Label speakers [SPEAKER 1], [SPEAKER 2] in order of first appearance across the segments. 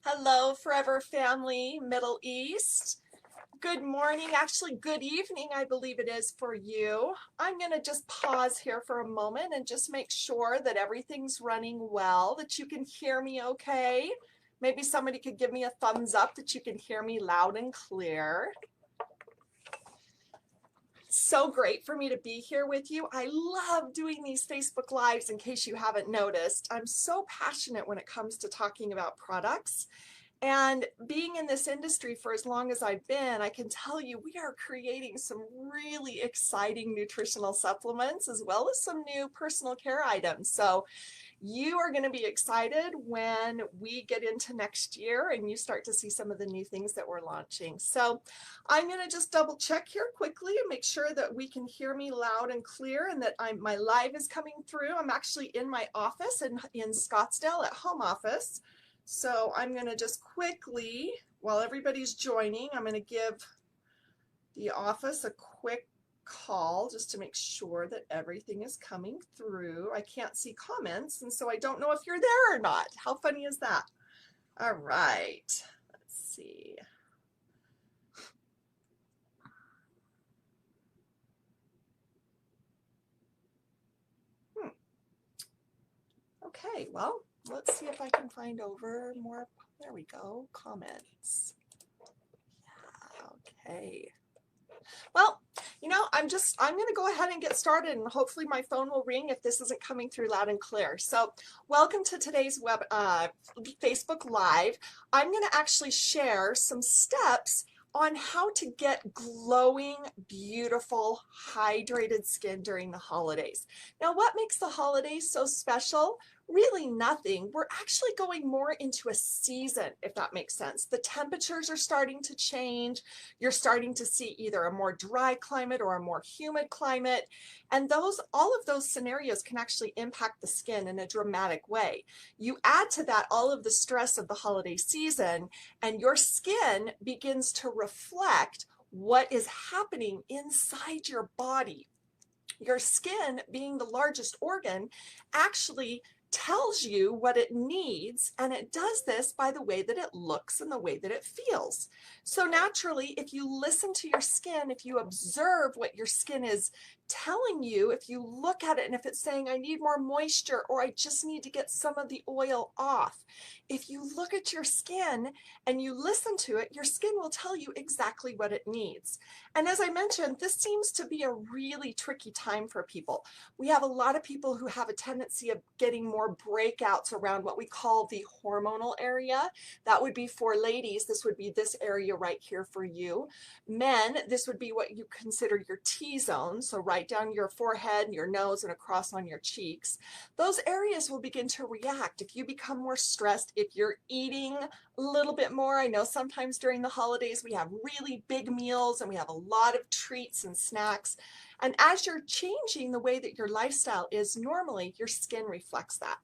[SPEAKER 1] Hello, Forever Family, Middle East. Good morning, actually good evening, I believe it is for you. I'm going to just pause here for a moment and just make sure that everything's running well, that you can hear me okay. Maybe somebody could give me a thumbs up that you can hear me loud and clear. So great for me to be here with you. I love doing these Facebook Lives in case you haven't noticed. I'm so passionate when it comes to talking about products. And being in this industry for as long as I've been, I can tell you we are creating some really exciting nutritional supplements as well as some new personal care items. So you are going to be excited when we get into next year and you start to see some of the new things that we're launching. So I'm going to just double check here quickly and make sure that we can hear me loud and clear and that my live is coming through. I'm actually in my office in Scottsdale at home office. So I'm going to just quickly, while everybody's joining, I'm going to give the office a quick call just to make sure that everything is coming through. I can't see comments, and so I don't know if you're there or not. How funny is that? All right, let's see. Okay, well, let's see if I can find over more. There we go, comments. Yeah, okay. Well, I'm going to go ahead and get started, and hopefully my phone will ring if this isn't coming through loud and clear. So welcome to today's Facebook Live. I'm going to actually share some steps on how to get glowing, beautiful, hydrated skin during the holidays. Now, what makes the holidays so special? Really nothing. We're actually going more into a season, if that makes sense. The temperatures are starting to change. You're starting to see either a more dry climate or a more humid climate. And all of those scenarios can actually impact the skin in a dramatic way. You add to that all of the stress of the holiday season, and your skin begins to reflect what is happening inside your body. Your skin, being the largest organ, actually tells you what it needs, and it does this by the way that it looks and the way that it feels. So naturally, if you listen to your skin, if you observe what your skin is telling you, if you look at it and if it's saying I need more moisture or I just need to get some of the oil off, if you look at your skin and you listen to it, your skin will tell you exactly what it needs. And as I mentioned, this seems to be a really tricky time for people. We have a lot of people who have a tendency of getting more breakouts around what we call the hormonal area. That would be for ladies. This would be this area right here for you. Men, this would be what you consider your T-zone. So right down your forehead, your nose, and across on your cheeks. Those areas will begin to react if you become more stressed, if you're eating a little bit more. I know sometimes during the holidays we have really big meals and we have a lot of treats and snacks. And as you're changing the way that your lifestyle is normally, your skin reflects that.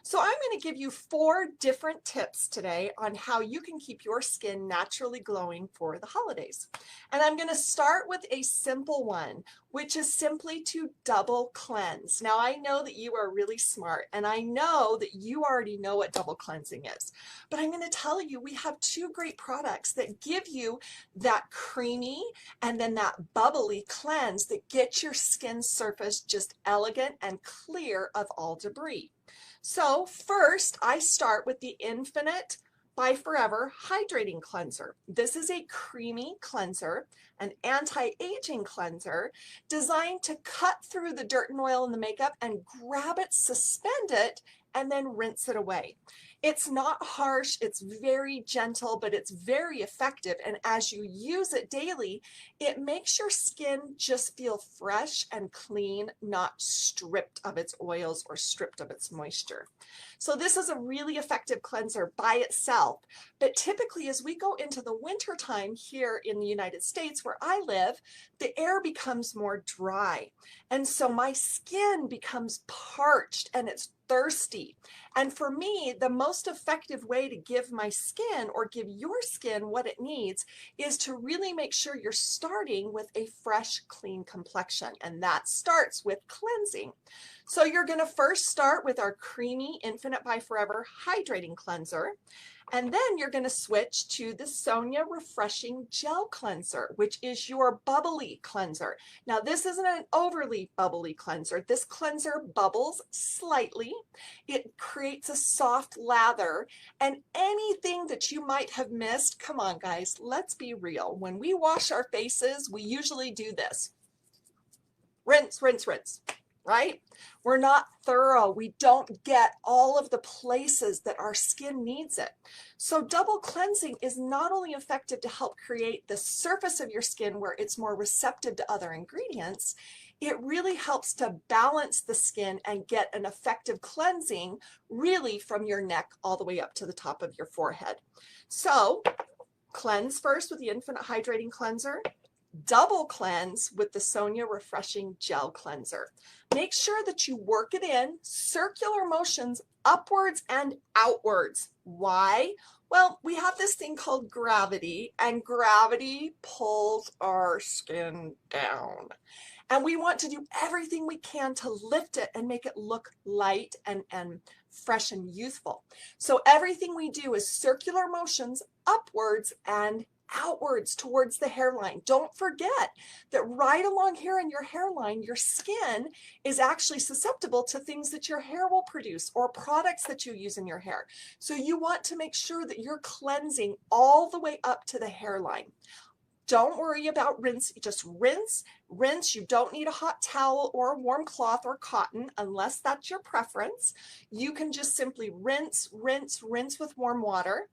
[SPEAKER 1] So I'm going to give you 4 different tips today on how you can keep your skin naturally glowing for the holidays. And I'm going to start with a simple one, which is simply to double cleanse. Now, I know that you are really smart, and I know that you already know what double cleansing is. But I'm going to tell you, we have 2 great products that give you that creamy and then that bubbly cleanse that gets your skin surface just elegant and clear of all debris. So first, I start with the Infinite by Forever Hydrating Cleanser. This is a creamy cleanser, an anti-aging cleanser designed to cut through the dirt and oil in the makeup and grab it, suspend it, and then rinse it away. It's not harsh, it's very gentle, but it's very effective. And as you use it daily, it makes your skin just feel fresh and clean, not stripped of its oils or stripped of its moisture. So this is a really effective cleanser by itself. But typically, as we go into the winter time here in the United States where I live, the air becomes more dry. And so my skin becomes parched and it's thirsty. And for me, the most effective way to give my skin or give your skin what it needs is to really make sure you're starting with a fresh, clean complexion. And that starts with cleansing. So you're going to first start with our creamy Infinite by Forever Hydrating Cleanser. And then you're going to switch to the Sonia Refreshing Gel Cleanser, which is your bubbly cleanser. Now, this isn't an overly bubbly cleanser. This cleanser bubbles slightly. It creates a soft lather, and anything that you might have missed, come on, guys, let's be real. When we wash our faces, we usually do this. Rinse, rinse, rinse. Right? We're not thorough. We don't get all of the places that our skin needs it. So double cleansing is not only effective to help create the surface of your skin where it's more receptive to other ingredients, it really helps to balance the skin and get an effective cleansing really from your neck all the way up to the top of your forehead. So cleanse first with the Infinite Hydrating Cleanser. Double cleanse with the Sonia Refreshing Gel Cleanser. Make sure that you work it in circular motions upwards and outwards. Why? Well, we have this thing called gravity, and gravity pulls our skin down. And we want to do everything we can to lift it and make it look light and fresh and youthful. So everything we do is circular motions upwards and outwards towards the hairline. Don't forget that right along here in your hairline, your skin is actually susceptible to things that your hair will produce or products that you use in your hair. So you want to make sure that you're cleansing all the way up to the hairline. Don't worry about rinse, just rinse, rinse. You don't need a hot towel or a warm cloth or cotton unless that's your preference. You can just simply rinse, rinse, rinse with warm water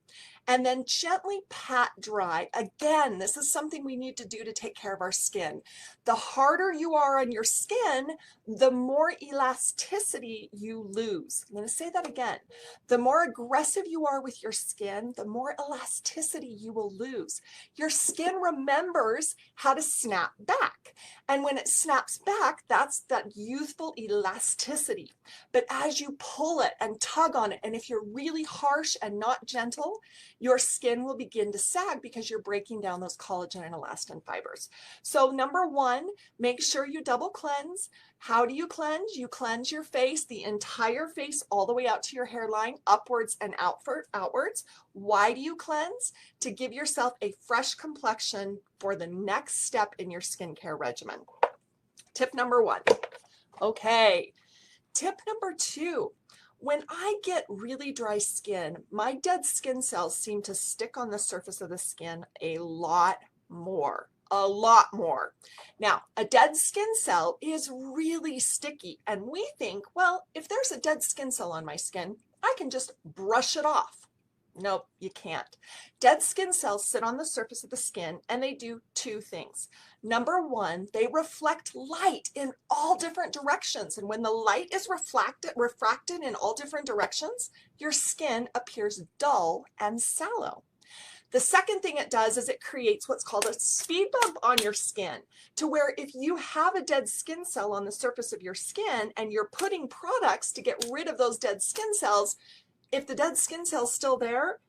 [SPEAKER 1] and then gently pat dry. Again, this is something we need to do to take care of our skin. The harder you are on your skin, the more elasticity you lose. I'm going to say that again. The more aggressive you are with your skin, the more elasticity you will lose. Your skin remembers how to snap back. And when it snaps back, that's that youthful elasticity. But as you pull it and tug on it, and if you're really harsh and not gentle, your skin will begin to sag because you're breaking down those collagen and elastin fibers. So number one, make sure you double cleanse. How do you cleanse? You cleanse your face, the entire face, all the way out to your hairline, upwards and outwards. Why do you cleanse? To give yourself a fresh complexion for the next step in your skincare regimen. Tip number one. Okay. Tip number two. When I get really dry skin, my dead skin cells seem to stick on the surface of the skin a lot more. Now, a dead skin cell is really sticky, and we think, well, if there's a dead skin cell on my skin, I can just brush it off. Nope, you can't. Dead skin cells sit on the surface of the skin, and they do two things. Number one, they reflect light in all different directions, and when the light is refracted in all different directions, your skin appears dull and sallow. The second thing it does is it creates what's called a speed bump on your skin, to where if you have a dead skin cell on the surface of your skin and you're putting products to get rid of those dead skin cells, if the dead skin cell's still there,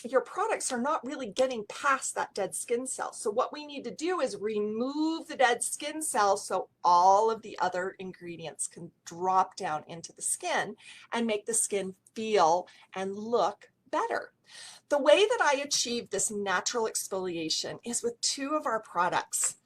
[SPEAKER 1] your products are not really getting past that dead skin cell. So what we need to do is remove the dead skin cell so all of the other ingredients can drop down into the skin and make the skin feel and look better. The way that I achieve this natural exfoliation is with two of our products.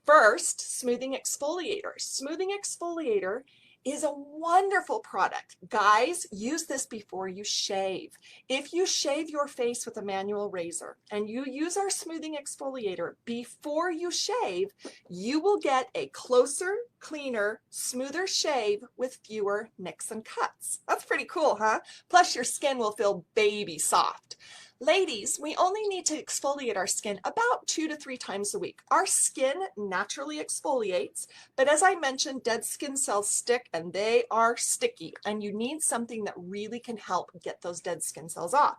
[SPEAKER 1] First, Smoothing Exfoliator. Smoothing Exfoliator is a wonderful product. Guys, use this before you shave. If you shave your face with a manual razor and you use our Smoothing Exfoliator before you shave, you will get a closer, cleaner, smoother shave with fewer nicks and cuts. That's pretty cool, huh? Plus your skin will feel baby soft. Ladies, we only need to exfoliate our skin about 2 to 3 times a week. Our skin naturally exfoliates, but as I mentioned, dead skin cells stick and they are sticky, and you need something that really can help get those dead skin cells off.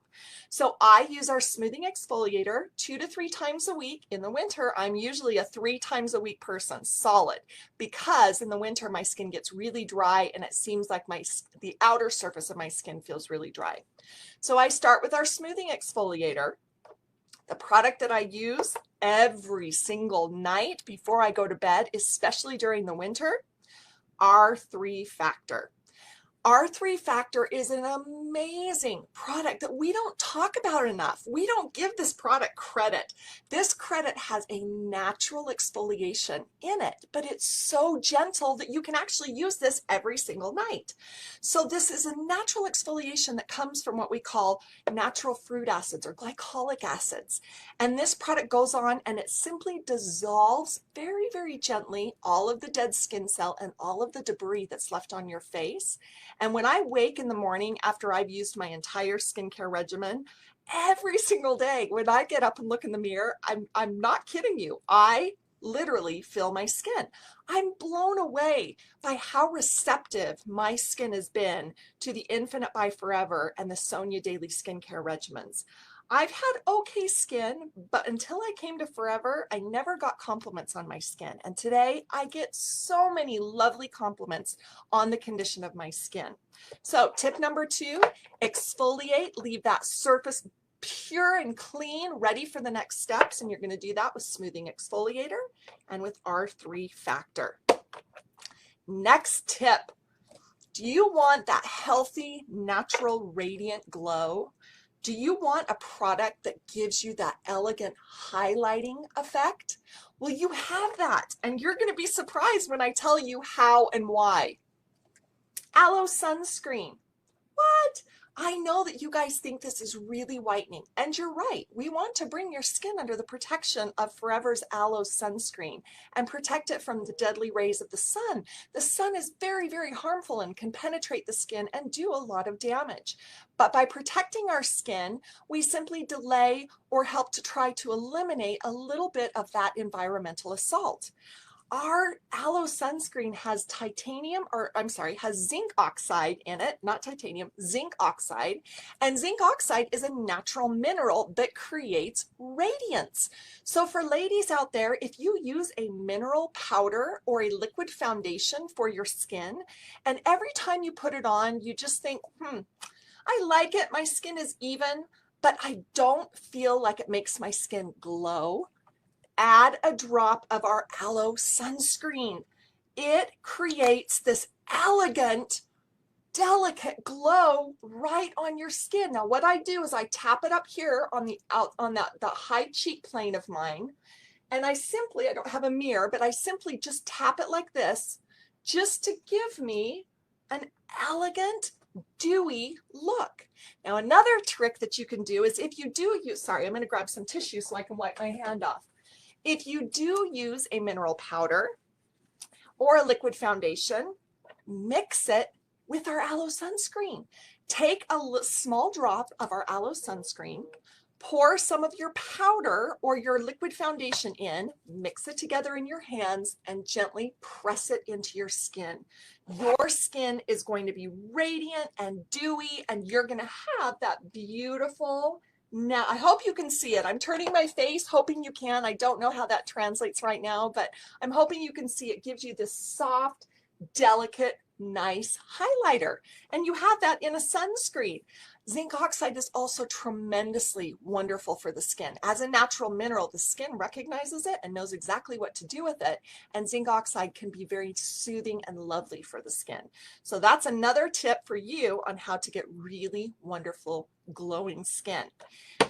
[SPEAKER 1] So I use our Smoothing Exfoliator 2 to 3 times a week. In the winter, I'm usually a 3 times a week person, solid, because because in the winter my skin gets really dry and it seems like the outer surface of my skin feels really dry. So I start with our smoothing exfoliator, the product that I use every single night before I go to bed, especially during the winter, R3 Factor. R3 Factor is an amazing product that we don't talk about enough. We don't give this product credit. This credit has a natural exfoliation in it, but it's so gentle that you can actually use this every single night. So this is a natural exfoliation that comes from what we call natural fruit acids or glycolic acids. And this product goes on and it simply dissolves very, very gently all of the dead skin cell and all of the debris that's left on your face. And when I wake in the morning after I've used my entire skincare regimen, every single day when I get up and look in the mirror, I'm not kidding you, I literally feel my skin. I'm blown away by how receptive my skin has been to the Infinite by Forever and the Sonia Daily Skincare regimens. I've had okay skin, but until I came to Forever, I never got compliments on my skin. And today I get so many lovely compliments on the condition of my skin. So tip number 2, exfoliate, leave that surface pure and clean, ready for the next steps. And you're going to do that with smoothing exfoliator and with R3 Factor. Next tip, do you want that healthy, natural, radiant glow? Do you want a product that gives you that elegant highlighting effect? Well, you have that, and you're going to be surprised when I tell you how and why. Aloe sunscreen. What? I know that you guys think this is really whitening, and you're right. We want to bring your skin under the protection of Forever's Aloe sunscreen and protect it from the deadly rays of the sun. The sun is very, very harmful and can penetrate the skin and do a lot of damage. But by protecting our skin, we simply delay or help to try to eliminate a little bit of that environmental assault. Our aloe sunscreen has has zinc oxide in it, not titanium, zinc oxide. And zinc oxide is a natural mineral that creates radiance. So for ladies out there, if you use a mineral powder or a liquid foundation for your skin, and every time you put it on, you just think, I like it, my skin is even, but I don't feel like it makes my skin glow. Add a drop of our aloe sunscreen. It creates this elegant, delicate glow right on your skin. Now what I do is I tap it up here on the high cheek plane of mine, and I don't have a mirror, but I simply just tap it like this just to give me an elegant, dewy look. Now another trick that you can do is if you do use, sorry, I'm going to grab some tissue so I can wipe my hand off. If you do use a mineral powder or a liquid foundation, mix it with our aloe sunscreen. Take a small drop of our aloe sunscreen, pour some of your powder or your liquid foundation in, mix it together in your hands, and gently press it into your skin. Your skin is going to be radiant and dewy, and you're going to have that beautiful. Now, I hope you can see it. I'm turning my face, hoping you can. I don't know how that translates right now, but I'm hoping you can see it. Gives you this soft, delicate, nice highlighter. And you have that in a sunscreen. Zinc oxide is also tremendously wonderful for the skin. As a natural mineral, the skin recognizes it and knows exactly what to do with it. And zinc oxide can be very soothing and lovely for the skin. So that's another tip for you on how to get really wonderful glowing skin.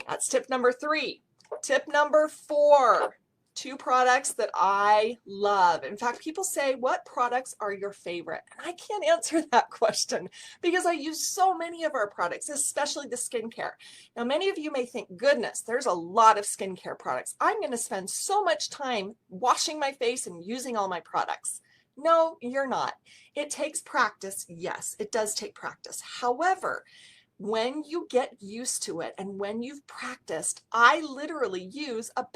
[SPEAKER 1] That's tip number 3. Tip number 4. 2 products that I love. In fact, people say, what products are your favorite? And I can't answer that question because I use so many of our products, especially the skincare. Now, many of you may think, goodness, there's a lot of skincare products. I'm going to spend so much time washing my face and using all my products. No, you're not. It takes practice. Yes, it does take practice. However, when you get used to it and when you've practiced, I literally use about,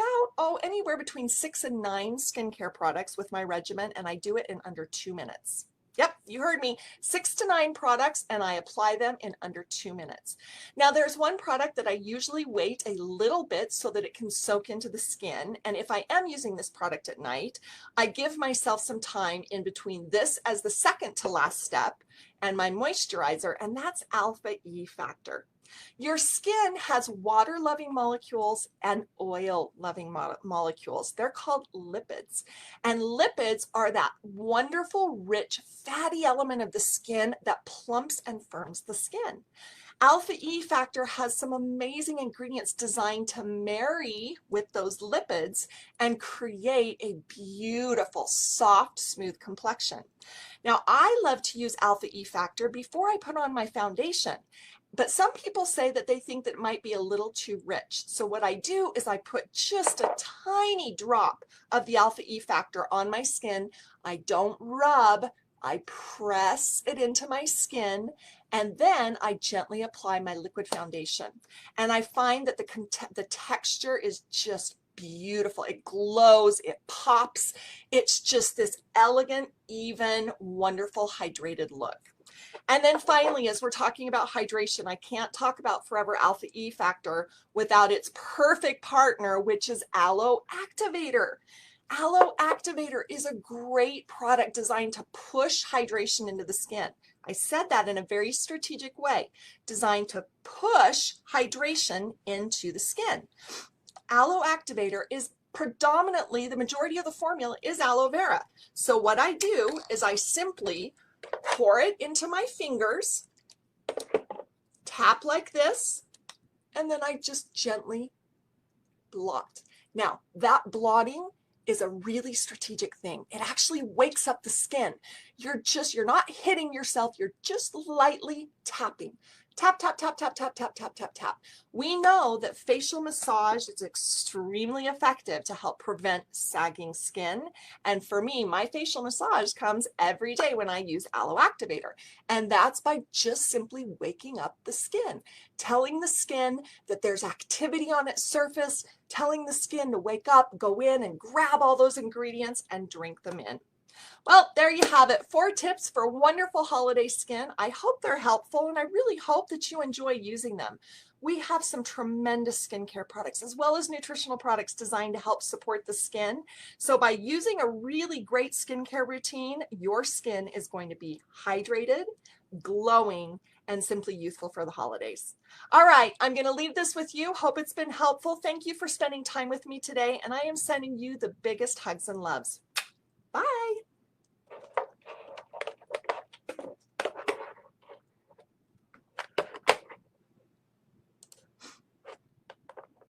[SPEAKER 1] anywhere between 6 and 9 skincare products with my regimen, and I do it in under 2 minutes. Yep, You heard me, 6 to 9 products, and I apply them in under 2 minutes. Now there's one product that I usually wait a little bit so that it can soak into the skin. And if I am using this product at night, I give myself some time in between this as the second to last step and my moisturizer, and that's alpha E factor. Your skin has water-loving molecules and oil-loving molecules. They're called lipids. And lipids are that wonderful, rich, fatty element of the skin that plumps and firms the skin. Alpha E factor has some amazing ingredients designed to marry with those lipids and create a beautiful, soft, smooth complexion. Now, I love to use alpha E factor before I put on my foundation. But some people say that they think that it might be a little too rich. So what I do is I put just a tiny drop of the alpha E factor on my skin. I don't rub, I press it into my skin, and then I gently apply my liquid foundation. And I find that the texture is just beautiful. It glows, it pops. It's just this elegant, even, wonderful, hydrated look. And then finally, as we're talking about hydration, I can't talk about Forever Alpha E Factor without its perfect partner, which is Aloe Activator. Aloe Activator is a great product designed to push hydration into the skin. I said that in a very strategic way, designed to push hydration into the skin. Aloe Activator is predominantly, the majority of the formula is aloe vera. So what I do is I simply pour it into my fingers, tap like this, and then I just gently blot. Now, that blotting is a really strategic thing. It actually wakes up the skin. You're not hitting yourself, you're just lightly tapping. Tap, tap, tap, tap, tap, tap, tap, tap, tap. We know that facial massage is extremely effective to help prevent sagging skin. And for me, my facial massage comes every day when I use Aloe Activator. And that's by just simply waking up the skin, telling the skin that there's activity on its surface, telling the skin to wake up, go in and grab all those ingredients and drink them in. Well, there you have it. 4 tips for wonderful holiday skin. I hope they're helpful, and I really hope that you enjoy using them. We have some tremendous skincare products as well as nutritional products designed to help support the skin. So by using a really great skincare routine, your skin is going to be hydrated, glowing, and simply youthful for the holidays. All right, I'm going to leave this with you. Hope it's been helpful. Thank you for spending time with me today, and I am sending you the biggest hugs and loves. Bye.